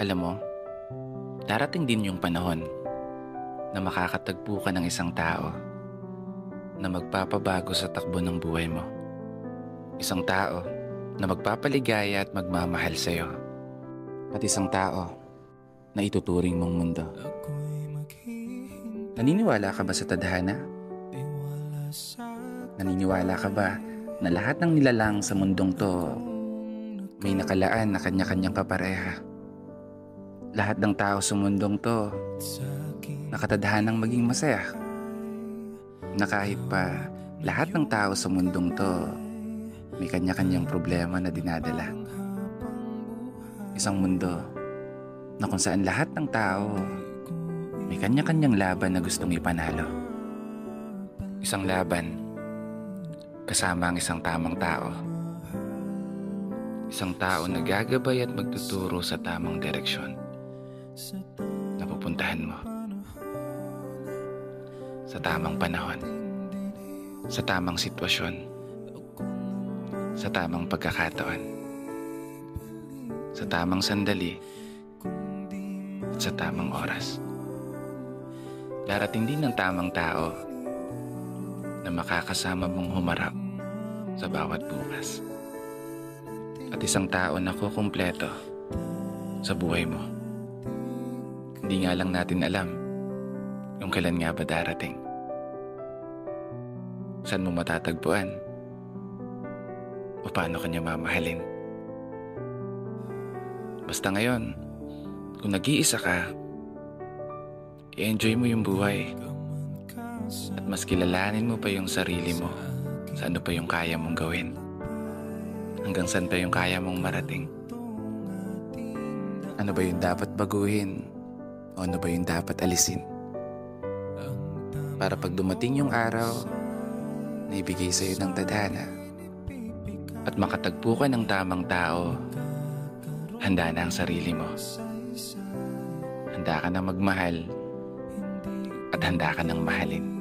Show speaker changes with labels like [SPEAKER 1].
[SPEAKER 1] Alam mo, darating din yung panahon na makakatagpo ka ng isang tao na magpapabago sa takbo ng buhay mo. Isang tao na magpapaligaya at magmamahal sa'yo. At isang tao na ituturing mong mundo. Naniniwala ka ba sa tadhana? Naniniwala ka ba na lahat ng nilalang sa mundong to may nakalaan na kanya-kanyang kapareha? Lahat ng tao sa mundong to nakatadhanang maging masaya. Na kahit pa lahat ng tao sa mundong to may kanya-kanyang problema na dinadala. Isang mundo na kung saan lahat ng tao may kanya-kanyang laban na gustong ipanalo. Isang laban kasama ang isang tamang tao. Isang tao na gagabay at magtuturo sa tamang direksyon na pupuntahan mo. Sa tamang panahon, sa tamang sitwasyon, sa tamang pagkakataon, sa tamang sandali, at sa tamang oras. Darating din ang tamang tao na makakasama mong humarap sa bawat bukas. At isang tao na kukumpleto sa buhay mo. Hindi nga lang natin alam kung kailan nga ba darating. Saan mo matatagpuan? O paano kanya mamahalin? Basta ngayon, kung nag-iisa ka, i-enjoy mo yung buhay. At mas kilalanin mo pa yung sarili mo sa ano pa yung kaya mong gawin. Hanggang saan pa yung kaya mong marating. Ano ba yung dapat baguhin? O ano ba yung dapat alisin? Para pag dumating yung araw na ibigay sa'yo ng tadhana at makatagpo ka ng tamang tao, handa na ang sarili mo. Handa ka na magmahal at handa ka ng mahalin.